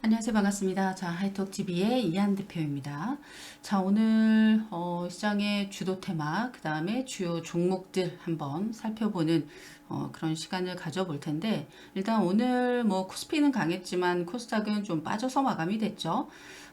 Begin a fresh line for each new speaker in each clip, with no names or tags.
안녕하세요. 반갑습니다. 자, 하이톡TV의 이한 대표입니다. 자, 오늘 시장의 주도 테마, 그 다음에 주요 종목들 한번 살펴보는 그런 시간을 가져볼 텐데, 일단 오늘 뭐 코스피는 강했지만 코스닥은 좀 빠져서 마감이 됐죠.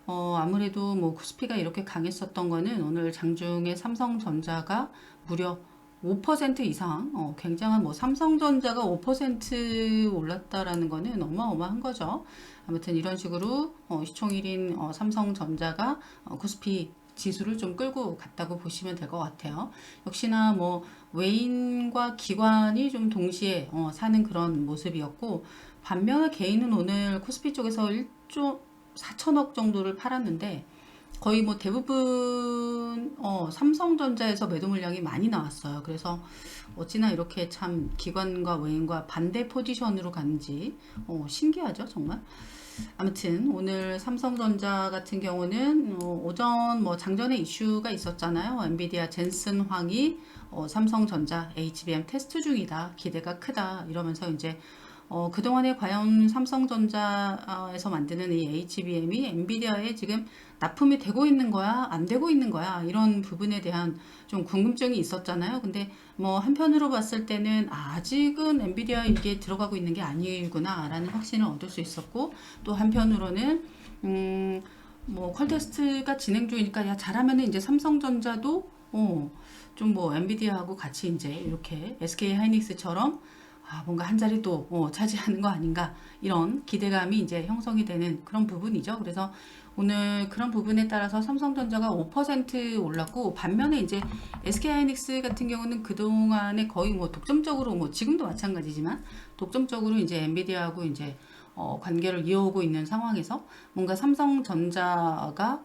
아무래도 뭐 코스피가 이렇게 강했었던 거는 오늘 장중에 삼성전자가 무려 5% 이상, 굉장한 뭐 삼성전자가 5% 올랐다라는 거는 어마어마한 거죠. 아무튼 이런 식으로 시총 1인 삼성전자가 코스피 지수를 좀 끌고 갔다고 보시면 될 것 같아요. 역시나 뭐 외인과 기관이 좀 동시에 사는 그런 모습이었고, 반면에 개인은 오늘 코스피 쪽에서 1조 4천억 정도를 팔았는데, 거의 뭐 대부분 삼성전자에서 매도 물량이 많이 나왔어요. 그래서 어찌나 이렇게 참 기관과 외인과 반대 포지션으로 가는지 신기하죠, 정말. 아무튼 오늘 삼성전자 같은 경우는 오전 뭐 장전에 이슈가 있었잖아요. 엔비디아 젠슨 황이 삼성전자 HBM 테스트 중이다. 기대가 크다. 이러면서 이제 그동안에 과연 삼성전자에서 만드는 이 HBM이 엔비디아에 지금 납품이 되고 있는 거야? 안 되고 있는 거야? 이런 부분에 대한 좀 궁금증이 있었잖아요. 근데 뭐 한편으로 봤을 때는 아직은 엔비디아에 이게 들어가고 있는 게 아니구나 라는 확신을 얻을 수 있었고, 또 한편으로는 뭐 퀄테스트가 진행 중이니까 야 잘하면은 이제 삼성전자도 좀 뭐 엔비디아하고 같이 이제 이렇게 SK 하이닉스처럼 뭔가 한 자리 또 차지하는 거 아닌가, 이런 기대감이 이제 형성이 되는 그런 부분이죠. 그래서 오늘 그런 부분에 따라서 삼성전자가 5% 올랐고, 반면에 이제 SK하이닉스 같은 경우는 그동안에 거의 뭐 독점적으로, 뭐 지금도 마찬가지지만 독점적으로 이제 엔비디아하고 이제 관계를 이어오고 있는 상황에서 뭔가 삼성전자가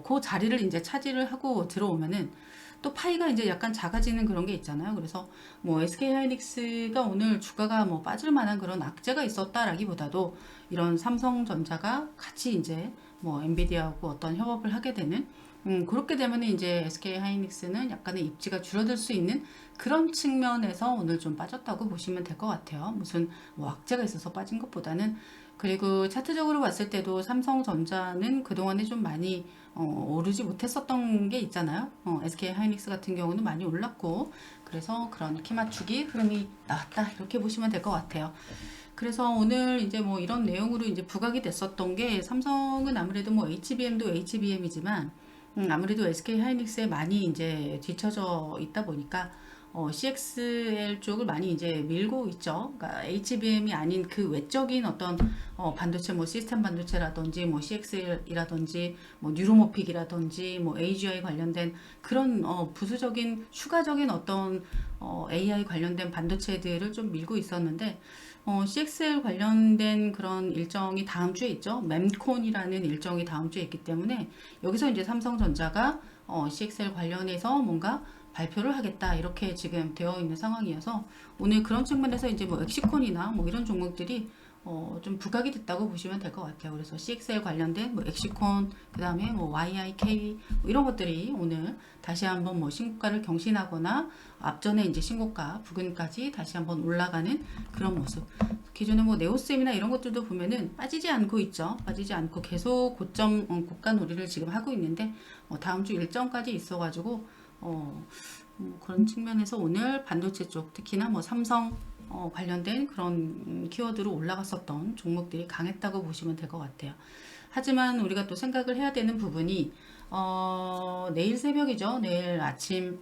그 자리를 이제 차지를 하고 들어오면은 또 파이가 이제 약간 작아지는 그런 게 있잖아요. 그래서 뭐 SK 하이닉스가 오늘 주가가 뭐 빠질 만한 그런 악재가 있었다라기보다도 이런 삼성전자가 같이 이제 뭐 엔비디아하고 어떤 협업을 하게 되는, 그렇게 되면 이제 SK 하이닉스는 약간의 입지가 줄어들 수 있는 그런 측면에서 오늘 좀 빠졌다고 보시면 될 것 같아요. 무슨 뭐 악재가 있어서 빠진 것보다는. 그리고 차트적으로 봤을 때도 삼성전자는 그동안에 좀 많이 오르지 못했었던 게 있잖아요. SK 하이닉스 같은 경우는 많이 올랐고, 그래서 그런 키 맞추기 흐름이 나왔다, 이렇게 보시면 될 것 같아요. 그래서 오늘 이제 뭐 이런 내용으로 이제 부각이 됐었던 게, 삼성은 아무래도 뭐 HBM도 HBM이지만 아무래도 SK 하이닉스에 많이 이제 뒤처져 있다 보니까 CXL 쪽을 많이 이제 밀고 있죠. 그러니까 HBM이 아닌 그 외적인 어떤 반도체, 뭐 시스템 반도체라든지 뭐 CXL이라든지 뭐 뉴로모픽이라든지 뭐 AGI 관련된 그런 부수적인 추가적인 어떤 AI 관련된 반도체들을 좀 밀고 있었는데, CXL 관련된 그런 일정이 다음 주에 있죠. mem콘이라는 일정이 다음 주에 있기 때문에 여기서 이제 삼성전자가 CXL 관련해서 뭔가 발표를 하겠다, 이렇게 지금 되어 있는 상황이어서 오늘 그런 측면에서 이제 뭐 엑시콘이나 뭐 이런 종목들이 좀 부각이 됐다고 보시면 될 것 같아요. 그래서 CXL 관련된 뭐 엑시콘, 그 다음에 뭐 YIK 뭐 이런 것들이 오늘 다시 한번 뭐 신고가를 경신하거나 앞전에 이제 신고가 부근까지 다시 한번 올라가는 그런 모습. 기존에 뭐 네오셈이나 이런 것들도 보면은 빠지지 않고 있죠. 빠지지 않고 계속 고점 고가 놀이를 지금 하고 있는데 다음 주 일정까지 있어가지고 그런 측면에서 오늘 반도체 쪽, 특히나 뭐 삼성 관련된 그런 키워드로 올라갔었던 종목들이 강했다고 보시면 될 것 같아요. 하지만 우리가 또 생각을 해야 되는 부분이 내일 새벽이죠. 내일 아침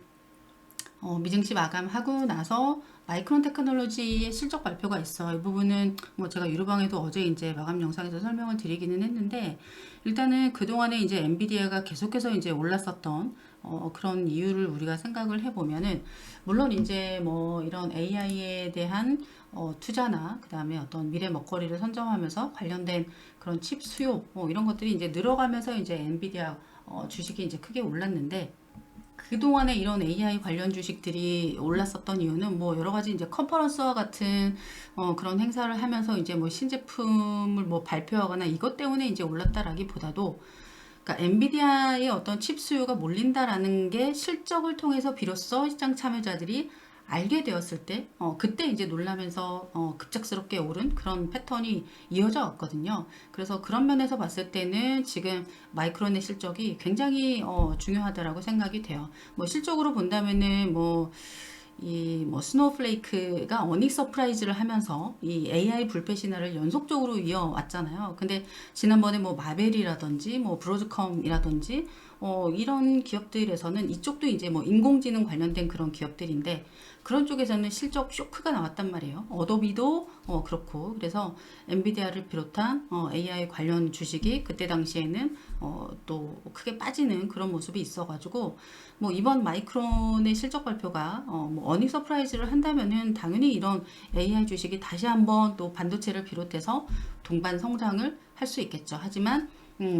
미증시 마감하고 나서 마이크론 테크놀로지의 실적 발표가 있어요. 이 부분은 뭐 제가 유로방에도 어제 이제 마감 영상에서 설명을 드리기는 했는데, 일단은 그동안에 이제 엔비디아가 계속해서 이제 올랐었던 그런 이유를 우리가 생각을 해보면은, 물론 이제 뭐 이런 AI에 대한 투자나 그 다음에 어떤 미래 먹거리를 선점하면서 관련된 그런 칩 수요 이런 것들이 이제 늘어가면서 이제 엔비디아 주식이 이제 크게 올랐는데, 그동안에 이런 AI 관련 주식들이 올랐었던 이유는 뭐 여러 가지 이제 컨퍼런스와 같은 그런 행사를 하면서 이제 뭐 신제품을 뭐 발표하거나 이것 때문에 이제 올랐다라기보다도, 그러니까 엔비디아의 어떤 칩 수요가 몰린다라는 게 실적을 통해서 비로소 시장 참여자들이 알게 되었을 때, 그때 이제 놀라면서 급작스럽게 오른 그런 패턴이 이어져 왔거든요. 그래서 그런 면에서 봤을 때는 지금 마이크론의 실적이 굉장히 중요하다라고 생각이 돼요. 뭐 실적으로 본다면은 뭐 스노우플레이크가 어닉 서프라이즈를 하면서 이 AI 불패 신화를 연속적으로 이어왔잖아요. 근데 지난번에 뭐 마벨이라든지 뭐 브로드컴이라든지 이런 기업들에서는 이쪽도 이제 뭐 인공지능 관련된 그런 기업들인데 그런 쪽에서는 실적 쇼크가 나왔단 말이에요. 어도비도 그렇고 그래서 엔비디아를 비롯한 AI 관련 주식이 그때 당시에는 또 크게 빠지는 그런 모습이 있어가지고 뭐 이번 마이크론의 실적 발표가 뭐 어닝 서프라이즈를 한다면은 당연히 이런 AI 주식이 다시 한번 또 반도체를 비롯해서 동반 성장을 할 수 있겠죠. 하지만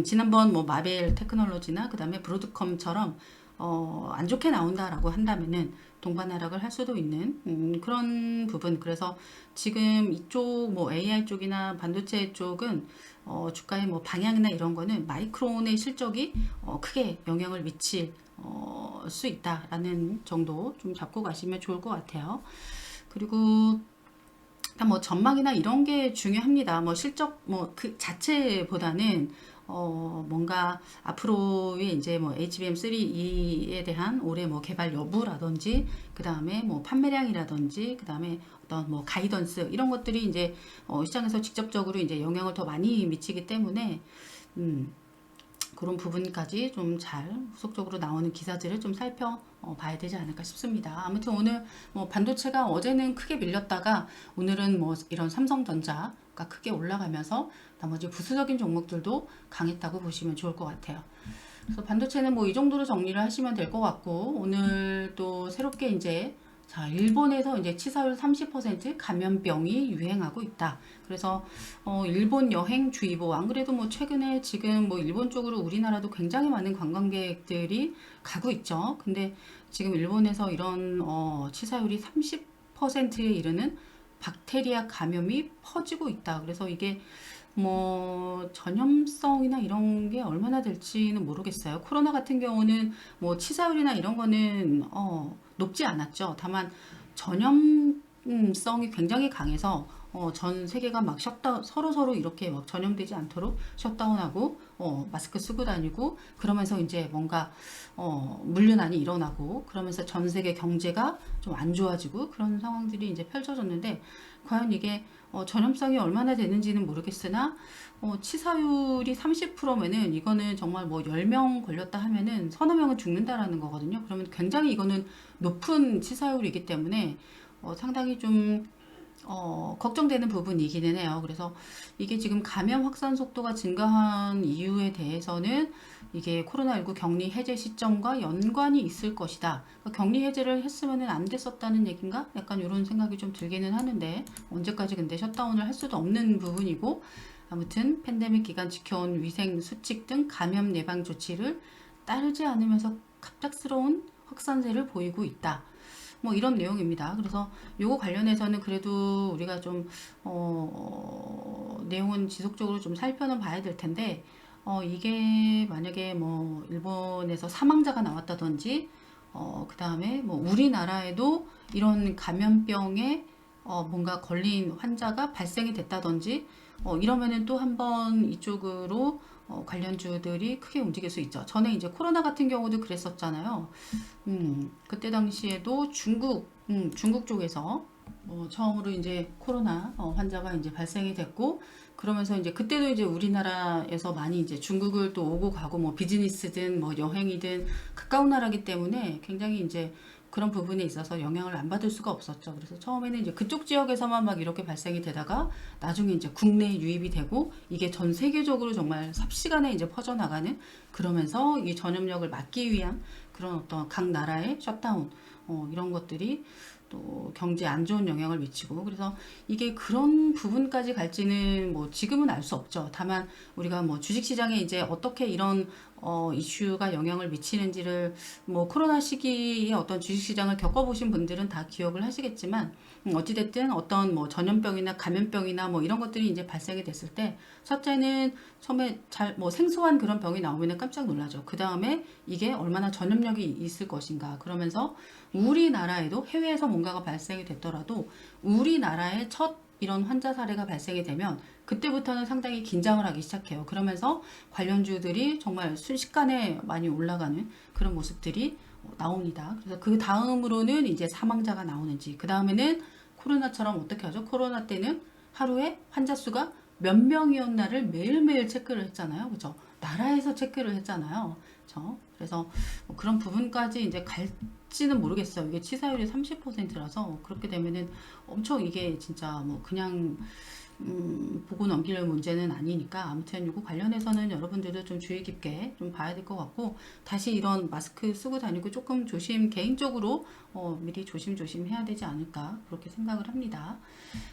지난번 뭐 마벨 테크놀로지나 그다음에 브로드컴처럼 안 좋게 나온다라고 한다면은 동반 하락을 할 수도 있는 그런 부분. 그래서 지금 이쪽 뭐 AI 쪽이나 반도체 쪽은 주가의 뭐 방향이나 이런 거는 마이크론의 실적이 크게 영향을 미칠 수 있다라는 정도 좀 잡고 가시면 좋을 것 같아요. 그리고 일단 뭐 전망이나 이런 게 중요합니다. 뭐 실적 뭐 그 자체보다는 뭔가 앞으로의 이제 뭐 HBM3E에 대한 올해 뭐 개발 여부라든지 그 다음에 뭐 판매량이라든지 그 다음에 어떤 뭐 가이던스 이런 것들이 이제 시장에서 직접적으로 이제 영향을 더 많이 미치기 때문에 그런 부분까지 좀 잘 후속적으로 나오는 기사들을 좀 살펴봐야 되지 않을까 싶습니다. 아무튼 오늘 뭐 반도체가 어제는 크게 밀렸다가 오늘은 뭐 이런 삼성전자가 크게 올라가면서 나머지 부수적인 종목들도 강했다고 보시면 좋을 것 같아요. 그래서 반도체는 뭐 이 정도로 정리를 하시면 될 것 같고 오늘 또 새롭게 이제 자, 일본에서 이제 치사율 30% 감염병이 유행하고 있다. 그래서 일본 여행주의보 안 그래도 뭐 최근에 지금 뭐 일본 쪽으로 우리나라도 굉장히 많은 관광객들이 가고 있죠. 근데 지금 일본에서 이런 치사율이 30%에 이르는 박테리아 감염이 퍼지고 있다. 그래서 이게 뭐 전염성이나 이런 게 얼마나 될지는 모르겠어요. 코로나 같은 경우는 뭐 치사율이나 이런 거는 높지 않았죠. 다만 전염성이 굉장히 강해서 전 세계가 막 셧다운 서로 이렇게 막 전염되지 않도록 셧다운하고 마스크 쓰고 다니고 그러면서 이제 뭔가 물류난이 일어나고 그러면서 전 세계 경제가 좀 안 좋아지고 그런 상황들이 이제 펼쳐졌는데 과연 이게 전염성이 얼마나 되는지는 모르겠으나 치사율이 30%면은 이거는 정말 뭐 10명 걸렸다 하면은 서너 명은 죽는다라는 거거든요. 그러면 굉장히 이거는 높은 치사율이기 때문에 상당히 좀 걱정되는 부분이기는 해요. 그래서 이게 지금 감염 확산 속도가 증가한 이유에 대해서는 이게 코로나19 격리 해제 시점과 연관이 있을 것이다. 그러니까 격리 해제를 했으면 안 됐었다는 얘긴가? 약간 이런 생각이 좀 들기는 하는데 언제까지 근데 셧다운을 할 수도 없는 부분이고 아무튼 팬데믹 기간 지켜온 위생 수칙 등 감염 예방 조치를 따르지 않으면서 갑작스러운 확산세를 보이고 있다. 뭐 이런 내용입니다. 그래서 요거 관련해서는 그래도 우리가 좀 내용은 지속적으로 좀 살펴는 봐야 될 텐데 이게 만약에 뭐 일본에서 사망자가 나왔다든지 그 다음에 뭐 우리나라에도 이런 감염병에 뭔가 걸린 환자가 발생이 됐다든지 이러면은 또 한번 이쪽으로 관련주들이 크게 움직일 수 있죠. 전에 이제 코로나 같은 경우도 그랬었잖아요. 그때 당시에도 중국 쪽에서 처음으로 이제 코로나 환자가 이제 발생이 됐고 그러면서 이제 그때도 이제 우리나라에서 많이 이제 중국을 또 오고 가고 뭐 비즈니스든 뭐 여행이든 가까운 나라기 때문에 굉장히 이제 그런 부분에 있어서 영향을 안 받을 수가 없었죠. 그래서 처음에는 이제 그쪽 지역에서만 막 이렇게 발생이 되다가 나중에 이제 국내에 유입이 되고 이게 전 세계적으로 정말 삽시간에 이제 퍼져나가는 그러면서 이 전염력을 막기 위한 그런 어떤 각 나라의 셧다운 이런 것들이 또 경제에 안 좋은 영향을 미치고 그래서 이게 그런 부분까지 갈지는 뭐 지금은 알 수 없죠. 다만 우리가 뭐 주식시장에 이제 어떻게 이런 이슈가 영향을 미치는지를 뭐 코로나 시기에 어떤 주식시장을 겪어보신 분들은 다 기억을 하시겠지만 어찌됐든 어떤 뭐 전염병이나 감염병이나 뭐 이런 것들이 이제 발생이 됐을 때 첫째는 처음에 잘 뭐 생소한 그런 병이 나오면 깜짝 놀라죠. 그 다음에 이게 얼마나 전염력이 있을 것인가 그러면서 우리나라에도 해외에서 뭔가가 발생이 됐더라도 우리나라의 첫 이런 환자 사례가 발생이 되면 그때부터는 상당히 긴장을 하기 시작해요. 그러면서 관련주들이 정말 순식간에 많이 올라가는 그런 모습들이 나옵니다. 그래서 그 다음으로는 이제 사망자가 나오는지, 그 다음에는 코로나처럼 어떻게 하죠? 코로나 때는 하루에 환자 수가 몇 명이었나를 매일매일 체크를 했잖아요. 그죠? 나라에서 체크를 했잖아요. 그죠? 그래서 뭐 그런 부분까지 이제 갈지는 모르겠어요. 이게 치사율이 30%라서 그렇게 되면은 엄청 이게 진짜 뭐 그냥 보고 넘길 문제는 아니니까 아무튼 이거 관련해서는 여러분들도 좀 주의 깊게 좀 봐야 될 것 같고 다시 이런 마스크 쓰고 다니고 조금 개인적으로 미리 조심조심 해야 되지 않을까 그렇게 생각을 합니다.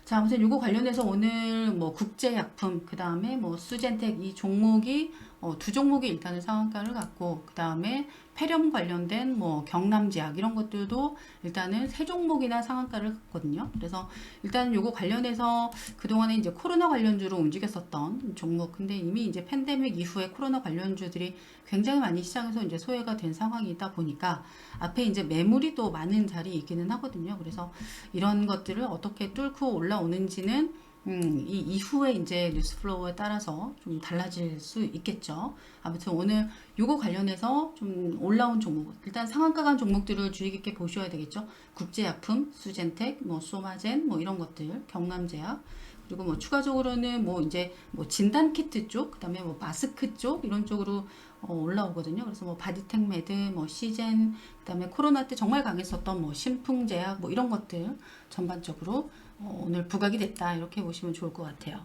자, 아무튼 이거 관련해서 오늘 뭐 국제약품 그 다음에 뭐 수젠텍 이 종목이 두 종목이 일단은 상한가를 갖고 그 다음에 폐렴 관련된 뭐 경남제약 이런 것들도 일단은 세 종목이나 상한가를 갖거든요. 그래서 일단 요거 관련해서 그동안에 이제 코로나 관련주로 움직였었던 종목 근데 이미 이제 팬데믹 이후에 코로나 관련주들이 굉장히 많이 시장에서 이제 소외가 된 상황이다 보니까 앞에 이제 매물이 또 많은 자리이기는 하거든요. 그래서 이런 것들을 어떻게 뚫고 올라오는지는 이 이후에 이제 뉴스플로우에 따라서 좀 달라질 수 있겠죠. 아무튼 오늘 요거 관련해서 좀 올라온 종목, 일단 상한가 간 종목들을 주의 깊게 보셔야 되겠죠. 국제약품, 수젠텍, 뭐 소마젠, 뭐 이런 것들, 경남제약, 그리고 뭐 추가적으로는 뭐 이제 뭐 진단키트 쪽, 그다음에 뭐 마스크 쪽 이런 쪽으로 올라오거든요. 그래서 뭐 바디텍메드, 뭐 시젠, 그다음에 코로나 때 정말 강했었던 뭐 신풍제약, 뭐 이런 것들 전반적으로 오늘 부각이 됐다 이렇게 보시면 좋을 것 같아요.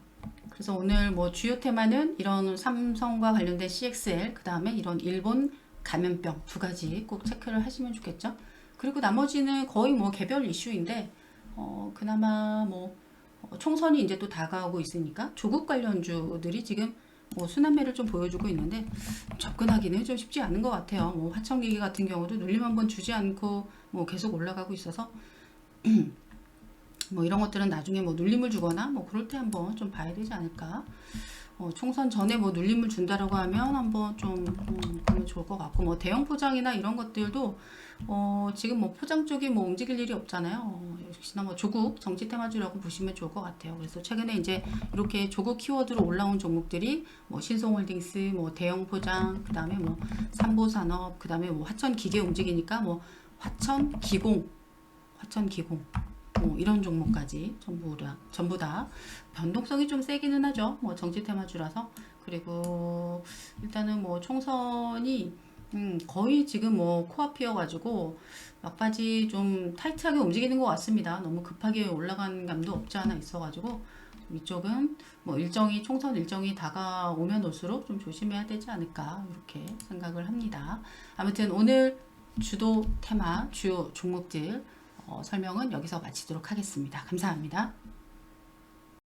그래서 오늘 뭐 주요 테마는 이런 삼성과 관련된 CXL, 그 다음에 이런 일본 감염병 두 가지 꼭 체크를 하시면 좋겠죠. 그리고 나머지는 거의 뭐 개별 이슈인데 그나마 뭐 총선이 이제 또 다가오고 있으니까 조국 관련주들이 지금 뭐 순환매를 좀 보여주고 있는데 접근하기는 좀 쉽지 않은 것 같아요. 뭐 화천기기 같은 경우도 눌림 한번 주지 않고 뭐 계속 올라가고 있어서 뭐 이런 것들은 나중에 뭐 눌림을 주거나 뭐 그럴 때 한번 좀 봐야 되지 않을까. 총선 전에 뭐 눌림을 준다라고 하면 한번 좀 보면 좋을 것 같고 뭐 대형 포장이나 이런 것들도 지금 뭐 포장 쪽이 뭐 움직일 일이 없잖아요. 역시나 뭐 조국 정치 테마주라고 보시면 좋을 것 같아요. 그래서 최근에 이제 이렇게 조국 키워드로 올라온 종목들이 뭐 신송홀딩스, 뭐 대형 포장, 그다음에 뭐 삼보산업, 그다음에 뭐 화천기계 움직이니까 뭐 화천기공 뭐 이런 종목까지 전부 다 변동성이 좀 세기는 하죠. 뭐 정치 테마주라서. 그리고 일단은 뭐 총선이 거의 지금 뭐 코앞이어 가지고 막바지 좀 타이트하게 움직이는 것 같습니다. 너무 급하게 올라간 감도 없지 않아 있어 가지고 이쪽은 뭐 총선 일정이 다가오면 올수록 좀 조심해야 되지 않을까 이렇게 생각을 합니다. 아무튼 오늘 주도 테마 주요 종목들 설명은 여기서 마치도록 하겠습니다. 감사합니다.